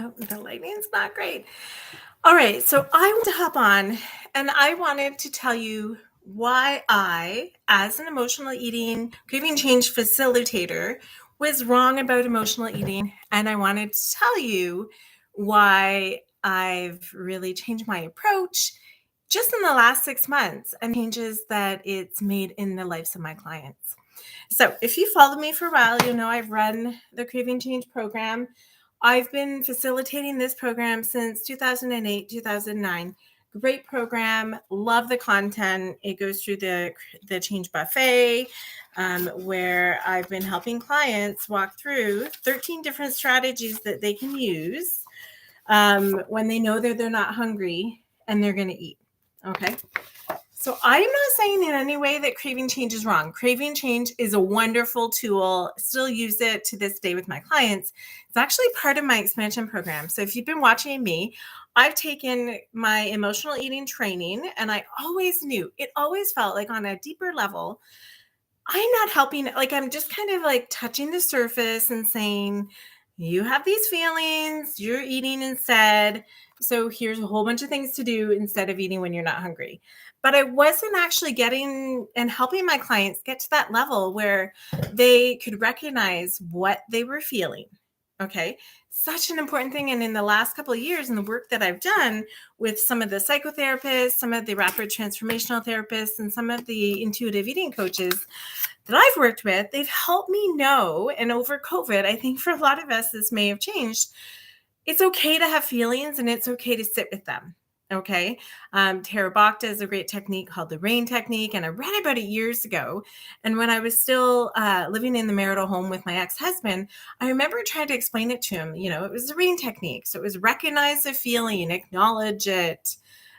Oh, the lighting's not great. All right, so I want to hop on and I wanted to tell you why I, as an emotional eating craving change facilitator, was wrong about emotional eating. And I wanted to tell you why I've really changed my approach just in the last 6 months and changes that it's made in the lives of my clients. So, if you followed me for a while, you know I've run the Craving Change program. I've been facilitating this program since 2008, 2009. Great program. Love the content. It goes through the Change Buffet, where I've been helping clients walk through 13 different strategies that they can use when they know that they're not hungry and they're going to eat. Okay. So I'm not saying in any way that craving change is wrong. Craving change is a wonderful tool. Still use it to this day with my clients. It's actually part of my expansion program. So if you've been watching me, I've taken my emotional eating training and I always knew, it always felt like on a deeper level, I'm not helping, like I'm just kind of like touching the surface and saying, you have these feelings, you're eating instead. So here's a whole bunch of things to do instead of eating when you're not hungry. But I wasn't actually getting and helping my clients get to that level where they could recognize what they were feeling. Okay. Such an important thing. And in the last couple of years, in the work that I've done with some of the psychotherapists, some of the rapid transformational therapists, and some of the intuitive eating coaches that I've worked with, they've helped me know. And over COVID, I think for a lot of us, this may have changed. It's okay to have feelings and it's okay to sit with them. Okay. Tara Bach does a great technique called the RAIN technique. And I read about it years ago. And when I was still living in the marital home with my ex-husband, I remember trying to explain it to him. You know, it was the RAIN technique. So it was recognize the feeling, acknowledge it.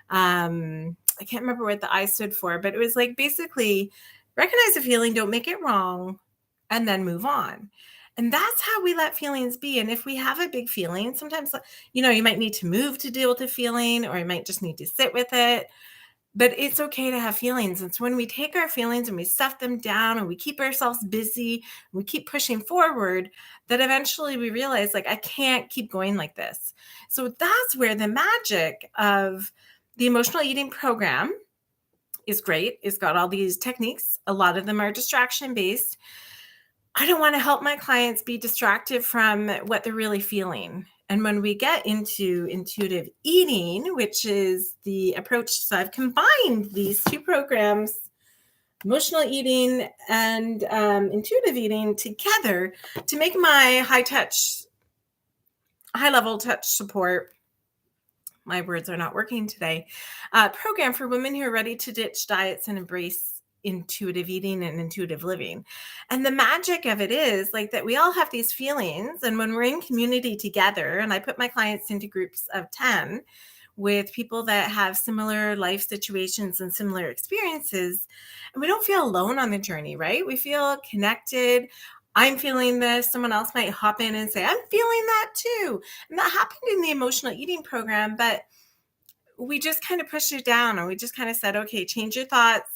I can't remember what the I stood for, but it was like basically recognize the feeling, don't make it wrong, and then move on. And that's how we let feelings be. And if we have a big feeling, sometimes, you know, you might need to move to deal with the feeling, or you might just need to sit with it. But it's okay to have feelings. It's when we take our feelings and we stuff them down and we keep ourselves busy, we keep pushing forward, that eventually we realize, like, I can't keep going like this. So that's where the magic of the emotional eating program is great. It's got all these techniques. A lot of them are distraction based. I don't want to help my clients be distracted from what they're really feeling. And when we get into intuitive eating, which is the approach, so I've combined these two programs, emotional eating and intuitive eating, together to make my high level touch support, my words are not working today, program for women who are ready to ditch diets and embrace intuitive eating and intuitive living. And the magic of it is like that we all have these feelings. And when we're in community together, and I put my clients into groups of 10 with people that have similar life situations and similar experiences, and we don't feel alone on the journey, right? We feel connected. I'm feeling this. Someone else might hop in and say, I'm feeling that too. And that happened in the emotional eating program, but we just kind of pushed it down and we just kind of said, okay, change your thoughts.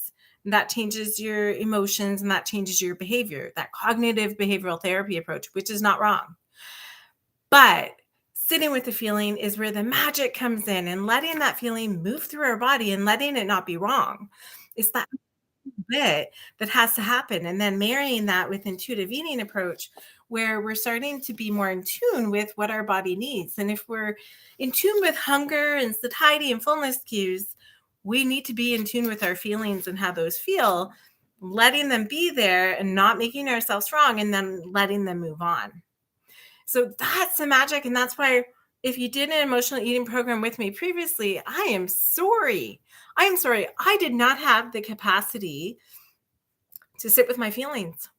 And that changes your emotions and that changes your behavior, that cognitive behavioral therapy approach, which is not wrong. But sitting with the feeling is where the magic comes in, and letting that feeling move through our body and letting it not be wrong. It's that bit that has to happen. And then marrying that with intuitive eating approach, where we're starting to be more in tune with what our body needs. And if we're in tune with hunger and satiety and fullness cues, we need to be in tune with our feelings and how those feel, letting them be there and not making ourselves wrong, and then letting them move on. So that's the magic. And that's why if you did an emotional eating program with me previously, I am sorry. I am sorry. I did not have the capacity to sit with my feelings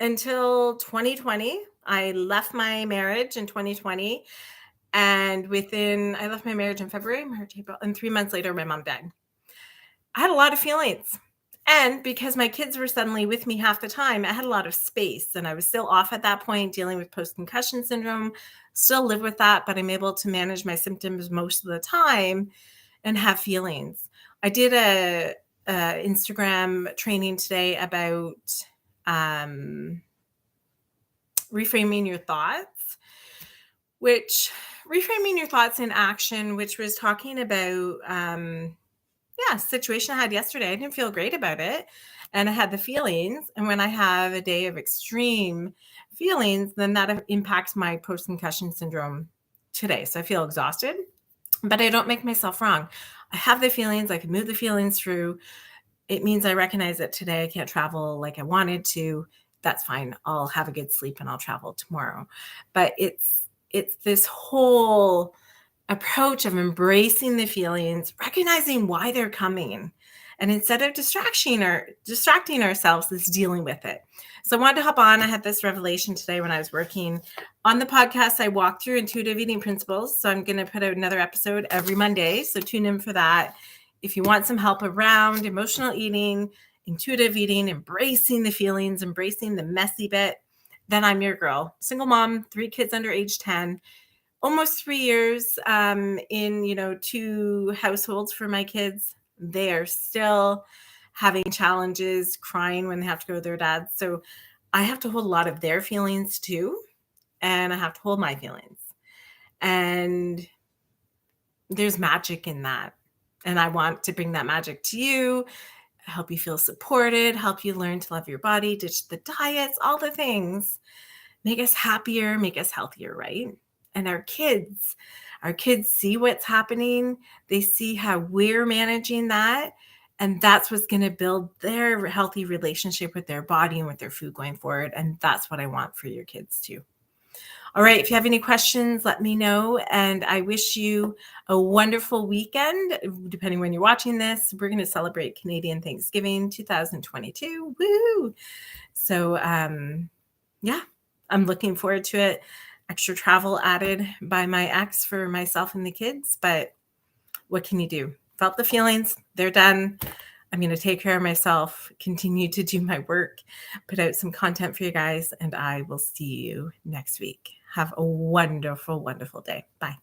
until 2020. I left my marriage in 2020. And I left my marriage in February, March, April, and 3 months later, my mom died. I had a lot of feelings. And because my kids were suddenly with me half the time, I had a lot of space. And I was still off at that point dealing with post-concussion syndrome, still live with that, but I'm able to manage my symptoms most of the time and have feelings. I did a Instagram training today about reframing your thoughts, which reframing your thoughts in action, which was talking about, situation I had yesterday. I didn't feel great about it, and I had the feelings. And when I have a day of extreme feelings, then that impacts my post-concussion syndrome today. So I feel exhausted, but I don't make myself wrong. I have the feelings. I can move the feelings through. It means I recognize that today I can't travel like I wanted to. That's fine. I'll have a good sleep and I'll travel tomorrow. But it's this whole approach of embracing the feelings, recognizing why they're coming. And instead of distracting ourselves, is dealing with it. So I wanted to hop on. I had this revelation today when I was working on the podcast. I walk through intuitive eating principles. So I'm going to put out another episode every Monday. So tune in for that. If you want some help around emotional eating, intuitive eating, embracing the feelings, embracing the messy bit, then I'm your girl. Single mom, 3 kids under age 10. Almost 3 years in 2 households for my kids. They are still having challenges, crying when they have to go to their dads. So I have to hold a lot of their feelings too, and I have to hold my feelings. And there's magic in that. And I want to bring that magic to you, help you feel supported, help you learn to love your body, ditch the diets, all the things, make us happier, make us healthier, right? And our kids see what's happening. They see how we're managing that. And that's what's going to build their healthy relationship with their body and with their food going forward. And that's what I want for your kids too. All right. If you have any questions, let me know. And I wish you a wonderful weekend. Depending when you're watching this, we're going to celebrate Canadian Thanksgiving 2022. Woo! So, yeah, I'm looking forward to it. Extra travel added by my ex for myself and the kids. But what can you do? Felt the feelings. They're done. I'm going to take care of myself, continue to do my work, put out some content for you guys, and I will see you next week. Have a wonderful, wonderful day. Bye.